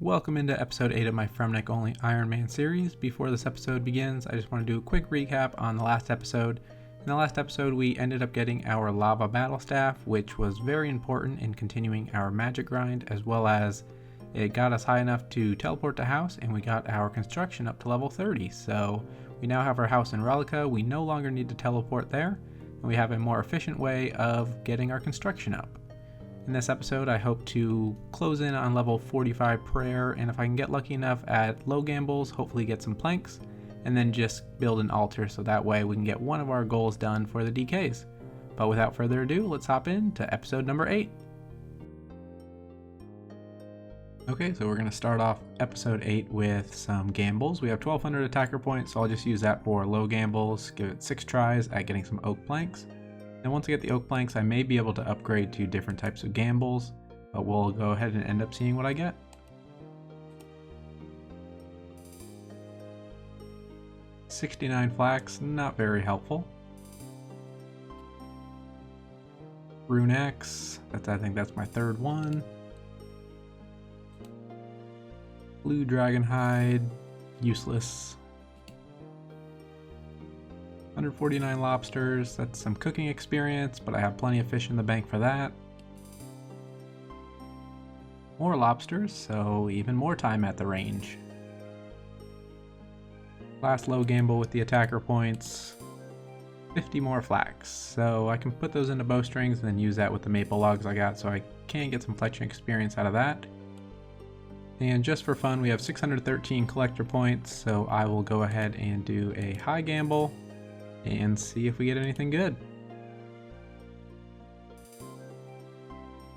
Welcome into episode 8 of my Fremmennik only Ironman series. Before this episode begins, I just want to do a quick recap on the last episode. In the last episode, we ended up getting our lava battle staff, which was very important in continuing our magic grind, as well as it got us high enough to teleport to house, and we got our construction up to level 30. So we now have our house in Relica. We no longer need to teleport there, and we have a more efficient way of getting our construction up. In this episode, I hope to close in on level 45 prayer, and if I can get lucky enough at low gambles, hopefully get some planks, and then just build an altar so that way we can get one of our goals done for the DKs. But without further ado, let's hop into episode number 8. Okay, so we're going to start off episode 8 with some gambles. We have 1200 attacker points, so I'll just use that for low gambles, give it 6 tries at getting some oak planks. And once I get the oak planks, I may be able to upgrade to different types of gambles, but we'll go ahead and end up seeing what I get. $69 flax, not very helpful. Rune X, I think that's my third one. Blue dragon hide, useless. 149 lobsters, that's some cooking experience, but I have plenty of fish in the bank for that. More lobsters, so even more time at the range. Last low gamble with the attacker points, 50 more flax. So I can put those into bowstrings and then use that with the maple logs I got, so I can get some fletching experience out of that. And just for fun, we have 613 collector points, so I will go ahead and do a high gamble and see if we get anything good.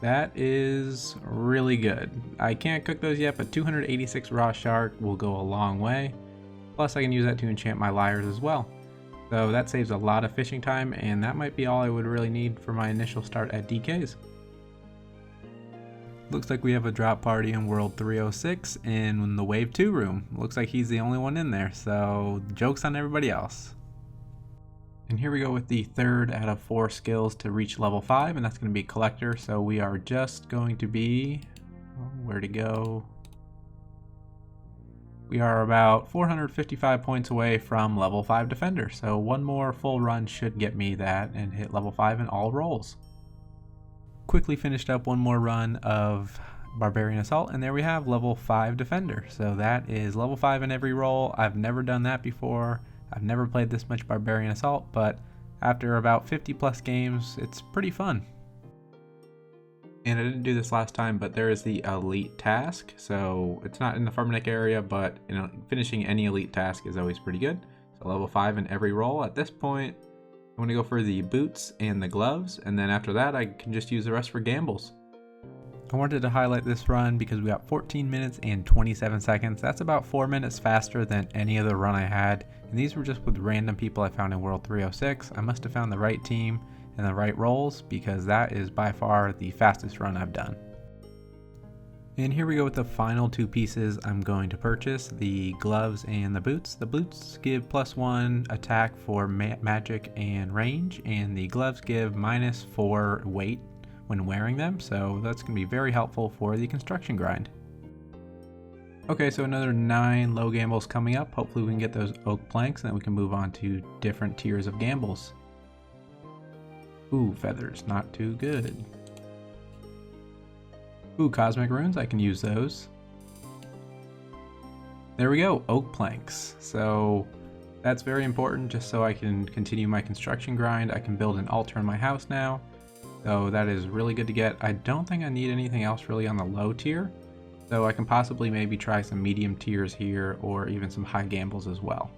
That is really good. I can't cook those yet, but 286 raw shark will go a long way. Plus I can use that to enchant my lyres as well. So that saves a lot of fishing time, and that might be all I would really need for my initial start at DKs. Looks like we have a drop party in World 306 in the Wave 2 room. Looks like he's the only one in there, so joke's on everybody else. And here we go with the third out of 4 skills to reach level 5, and that's going to be Collector. So we are just going to be, where to go? We are about 455 points away from level 5 Defender, so one more full run should get me that and hit level 5 in all rolls. Quickly finished up one more run of Barbarian Assault, and there we have level 5 Defender. So that is level 5 in every roll. I've never done that before. I've never played this much Barbarian Assault, but after about 50 plus games, it's pretty fun. And I didn't do this last time, but there is the elite task. So it's not in the Femina area, but finishing any elite task is always pretty good. So level 5 in every roll. At this point, I'm going to go for the boots and the gloves, and then after that I can just use the rest for gambles. I wanted to highlight this run because we got 14 minutes and 27 seconds. That's about 4 minutes faster than any other run I had. And these were just with random people I found in World 306. I must have found the right team and the right roles because that is by far the fastest run I've done. And here we go with the final 2 pieces I'm going to purchase, the gloves and the boots. The boots give +1 attack for magic and range, and the gloves give -4 weight when wearing them, so that's going to be very helpful for the construction grind. Okay, so another 9 low gambles coming up. Hopefully we can get those oak planks and then we can move on to different tiers of gambles. Ooh, feathers, not too good. Ooh, cosmic runes, I can use those. There we go, oak planks. So that's very important just so I can continue my construction grind. I can build an altar in my house now. So that is really good to get. I don't think I need anything else really on the low tier. So I can possibly maybe try some medium tiers here or even some high gambles as well.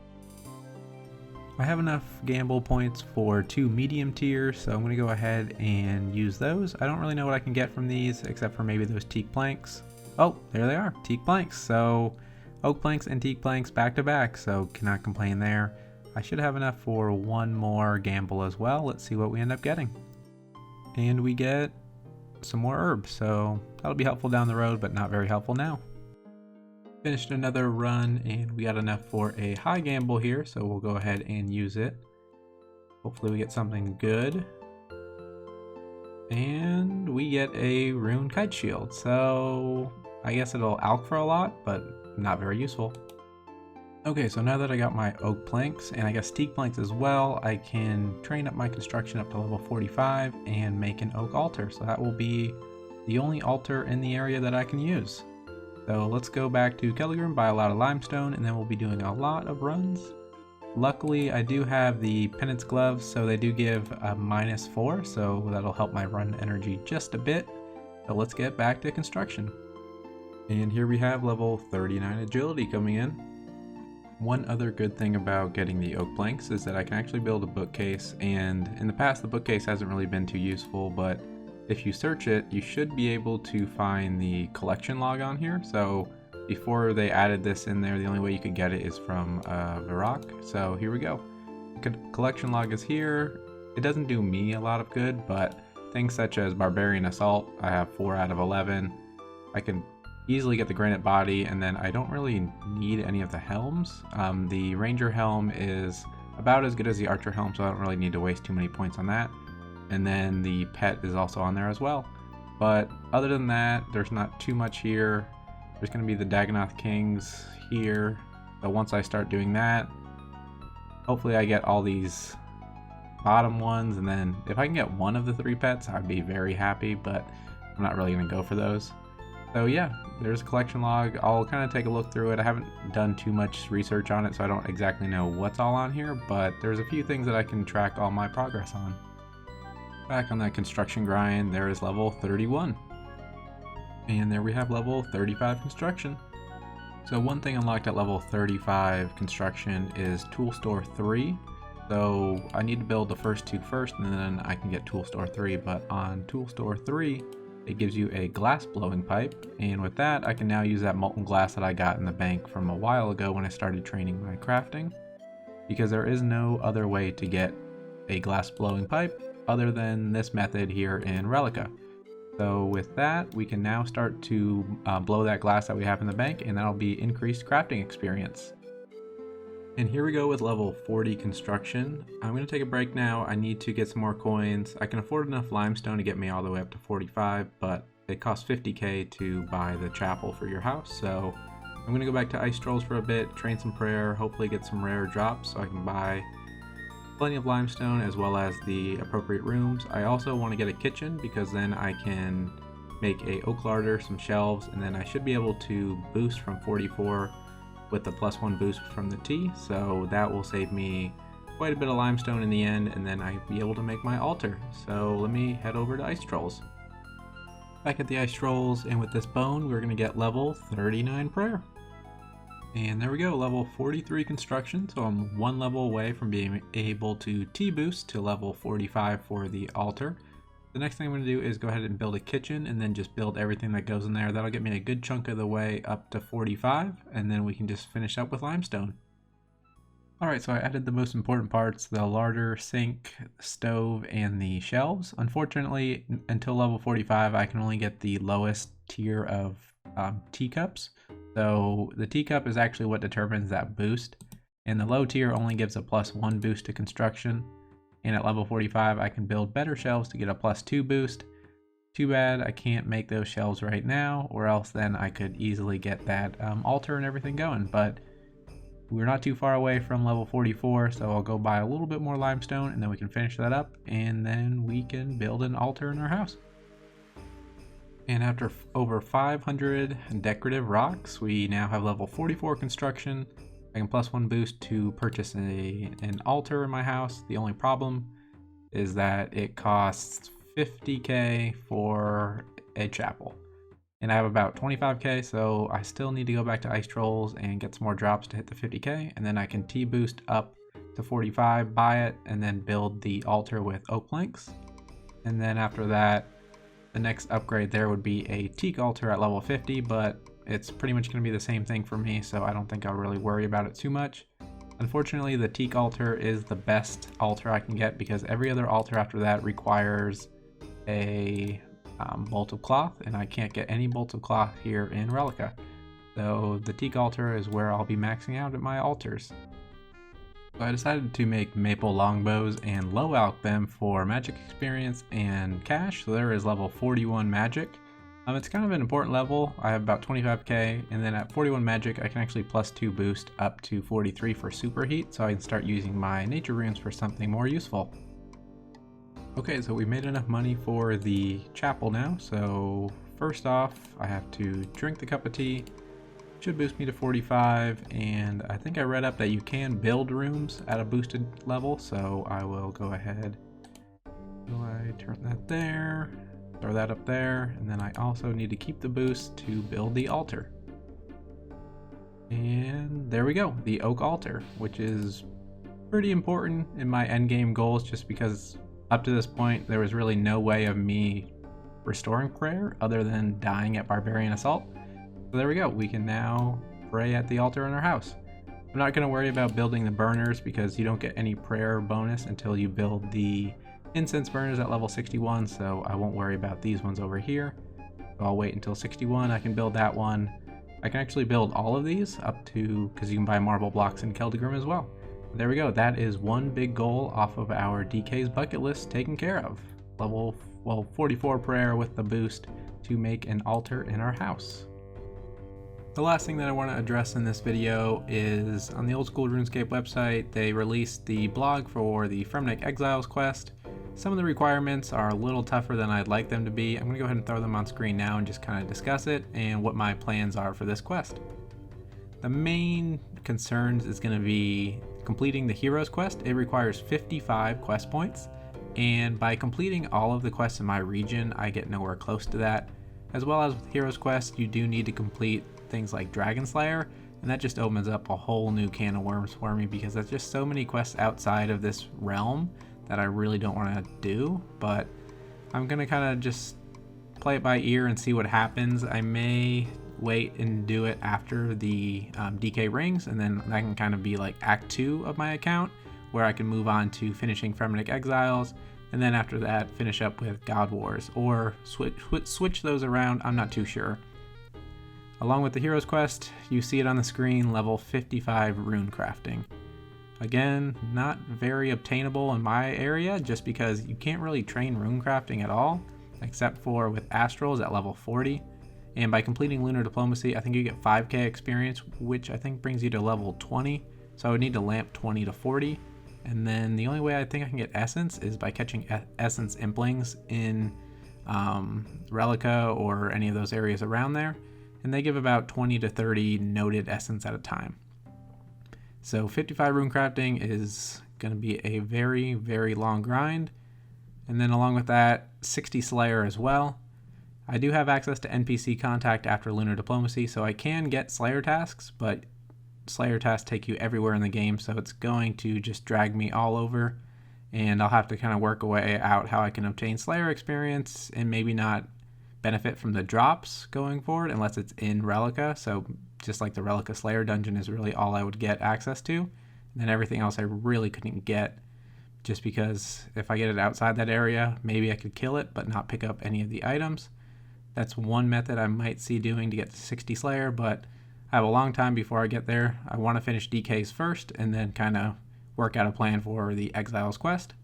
I have enough gamble points for 2 medium tiers, so I'm going to go ahead and use those. I don't really know what I can get from these except for maybe those teak planks. Oh, there they are, teak planks. So oak planks and teak planks back to back, so cannot complain there. I should have enough for 1 more gamble as well. Let's see what we end up getting. And we get some more herbs, so that'll be helpful down the road, but not very helpful now. Finished another run and we got enough for a high gamble here, so we'll go ahead and use it. Hopefully we get something good. And we get a rune kite shield, so I guess it'll alch for a lot, but not very useful. Okay, so now that I got my oak planks, and I guess teak planks as well, I can train up my construction up to level 45 and make an oak altar. So that will be the only altar in the area that I can use. So let's go back to Kelligrim, buy a lot of limestone, and then we'll be doing a lot of runs. Luckily, I do have the penance gloves, so they do give a -4, so that'll help my run energy just a bit. So let's get back to construction. And here we have level 39 agility coming in. One other good thing about getting the oak planks is that I can actually build a bookcase, and in the past the bookcase hasn't really been too useful, but if you search it, you should be able to find the collection log on here. So before they added this in there, the only way you could get it is from Varrock. So here we go. Collection log is here. It doesn't do me a lot of good, but things such as Barbarian Assault, I have 4 out of 11. I can easily get the granite body, and then I don't really need any of the helms. The ranger helm is about as good as the archer helm, so I don't really need to waste too many points on that. And then the pet is also on there as well. But other than that, there's not too much here. There's going to be the Dagonoth Kings here. So once I start doing that, hopefully I get all these bottom ones, and then if I can get one of the 3 pets, I'd be very happy, but I'm not really going to go for those. So yeah, there's a collection log. I'll kind of take a look through it. I haven't done too much research on it, so I don't exactly know what's all on here, but there's a few things that I can track all my progress on. Back on that construction grind, there is level 31. And there we have level 35 construction. So one thing unlocked at level 35 construction is Tool Store 3. So I need to build the first 2 first, and then I can get Tool Store 3, but on Tool Store 3, it gives you a glass blowing pipe, and with that I can now use that molten glass that I got in the bank from a while ago when I started training my crafting, because there is no other way to get a glass blowing pipe other than this method here in Relica. So with that, we can now start to blow that glass that we have in the bank, and that'll be increased crafting experience. And here we go with level 40 construction. I'm going to take a break now. I need to get some more coins. I can afford enough limestone to get me all the way up to 45, but it costs 50k to buy the chapel for your house. So I'm going to go back to Ice Trolls for a bit, train some prayer, hopefully get some rare drops so I can buy plenty of limestone as well as the appropriate rooms. I also want to get a kitchen because then I can make a oak larder, some shelves, and then I should be able to boost from 44 with the +1 boost from the tea, so that will save me quite a bit of limestone in the end, and then I'll be able to make my altar. So let me head over to Ice Trolls. Back at the Ice Trolls, and with this bone we're going to get level 39 prayer. And there we go, level 43 construction, so I'm 1 level away from being able to T-boost to level 45 for the altar. The next thing I'm going to do is go ahead and build a kitchen, and then just build everything that goes in there. That'll get me a good chunk of the way up to 45, and then we can just finish up with limestone. Alright, so I added the most important parts, the larder, sink, stove, and the shelves. Unfortunately, until level 45, I can only get the lowest tier of teacups. So the teacup is actually what determines that boost, and the low tier only gives a +1 boost to construction. And at level 45, I can build better shelves to get a +2 boost. Too bad I can't make those shelves right now, or else then I could easily get that altar and everything going. But we're not too far away from level 44, so I'll go buy a little bit more limestone, and then we can finish that up, and then we can build an altar in our house. And after over 500 decorative rocks, we now have level 44 construction. I can +1 boost to purchase an altar in my house. The only problem is that it costs 50k for a chapel. And I have about 25k, so I still need to go back to Ice Trolls and get some more drops to hit the 50k. And then I can T-boost up to 45, buy it, and then build the altar with oak planks. And then after that, the next upgrade there would be a teak altar at level 50, but it's pretty much going to be the same thing for me, so I don't think I'll really worry about it too much. Unfortunately, the teak altar is the best altar I can get because every other altar after that requires a bolt of cloth, and I can't get any bolts of cloth here in Relica. So the teak altar is where I'll be maxing out at my altars. So I decided to make maple longbows and low alch them for magic experience and cash. So there is level 41 magic. It's kind of an important level. I have about 25k, and then at 41 magic I can actually +2 boost up to 43 for superheat, so I can start using my nature runes for something more useful. Okay, so we made enough money for the chapel now, so first off I have to drink the cup of tea. Should boost me to 45, and I think I read up that you can build rooms at a boosted level, so I will go ahead. So I turn that there, throw that up there, and then I also need to keep the boost to build the altar. And there we go, the oak altar, which is pretty important in my endgame goals, just because up to this point there was really no way of me restoring prayer other than dying at Barbarian Assault. So there we go, we can now pray at the altar in our house. I'm not going to worry about building the burners because you don't get any prayer bonus until you build the incense burners at level 61, so I won't worry about these ones over here. So I'll wait until 61, I can build that one. I can actually build all of these up to, because you can buy marble blocks in Keldegrim as well. There we go, that is one big goal off of our DK's bucket list taken care of. Level 44 prayer with the boost to make an altar in our house. The last thing that I want to address in this video is on the Old School RuneScape website, they released the blog for the Fremennik Exiles quest. Some of the requirements are a little tougher than I'd like them to be. I'm going to go ahead and throw them on screen now and just kind of discuss it and what my plans are for this quest. The main concerns is going to be completing the Heroes quest. It requires 55 quest points, and by completing all of the quests in my region, I get nowhere close to that. As well as with Heroes quest, you do need to complete things like Dragon Slayer, and that just opens up a whole new can of worms for me because there's just so many quests outside of this realm that I really don't want to do. But I'm gonna kind of just play it by ear and see what happens. I may wait and do it after the DK rings, and then that can kind of be like Act 2 of my account, where I can move on to finishing Femina Exiles, and then after that finish up with God Wars, or switch those around. I'm not too sure. Along with the Heroes quest, you see it on the screen, level 55 rune crafting. Again, not very obtainable in my area, just because you can't really train rune crafting at all, except for with Astrals at level 40. And by completing Lunar Diplomacy, I think you get 5k experience, which I think brings you to level 20. So I would need to lamp 20 to 40. And then the only way I think I can get Essence is by catching Essence Implings in Relica or any of those areas around there. And they give about 20 to 30 noted Essence at a time. So 55 rune crafting is going to be a very, very long grind. And then along with that, 60 Slayer as well. I do have access to NPC contact after Lunar Diplomacy, so I can get Slayer tasks, but Slayer tasks take you everywhere in the game, so it's going to just drag me all over, and I'll have to kind of work a way out how I can obtain Slayer experience and maybe not benefit from the drops going forward unless it's in Relica. So just like the Relica Slayer dungeon is really all I would get access to, and then everything else I really couldn't get, just because if I get it outside that area, maybe I could kill it but not pick up any of the items. That's one method I might see doing to get to 60 Slayer, but I have a long time before I get there. I want to finish DKs first and then kind of work out a plan for the Exiles quest.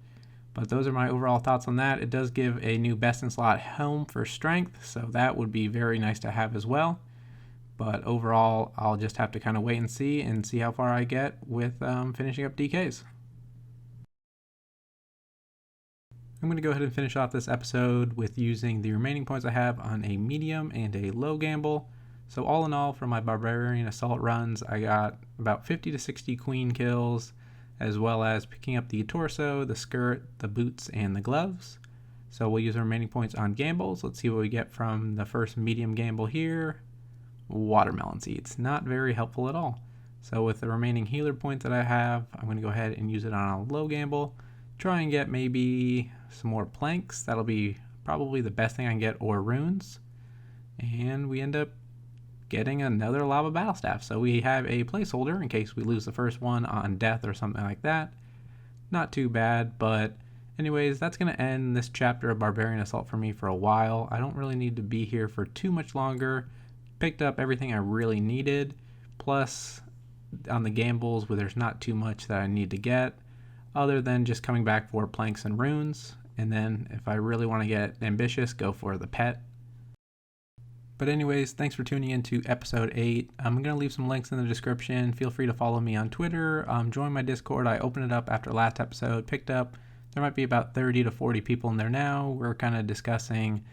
But those are my overall thoughts on that. It does give a new best in slot helm for strength, so that would be very nice to have as well. But overall, I'll just have to kind of wait and see how far I get with finishing up DKs. I'm going to go ahead and finish off this episode with using the remaining points I have on a medium and a low gamble. So all in all, for my Barbarian Assault runs, I got about 50 to 60 queen kills, as well as picking up the torso, the skirt, the boots, and the gloves. So we'll use the remaining points on gambles. Let's see what we get from the first medium gamble here. Watermelon seeds, not very helpful at all. So with the remaining healer points that I have, I'm going to go ahead and use it on a low gamble. Try and get maybe some more planks. That'll be probably the best thing I can get, or runes. And we end up getting another lava battle staff. So we have a placeholder in case we lose the first one on death or something like that. Not too bad, but anyways, that's going to end this chapter of Barbarian Assault for me for a while. I don't really need to be here for too much longer. Picked up everything I really needed. Plus, on the gambles where there's not too much that I need to get, other than just coming back for planks and runes. And then if I really want to get ambitious, go for the pet. But anyways, thanks for tuning in to episode 8. I'm going to leave some links in the description. Feel free to follow me on Twitter. Join my Discord. I opened it up after last episode. Picked up, there might be about 30 to 40 people in there now. We're kind of discussing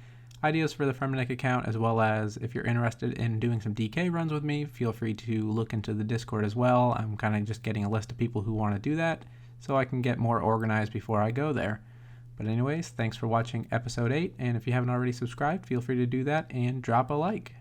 ideas for the Fremennik account, as well as if you're interested in doing some DK runs with me, feel free to look into the Discord as well. I'm kind of just getting a list of people who want to do that so I can get more organized before I go there. But anyways, thanks for watching episode 8, and if you haven't already subscribed, feel free to do that and drop a like.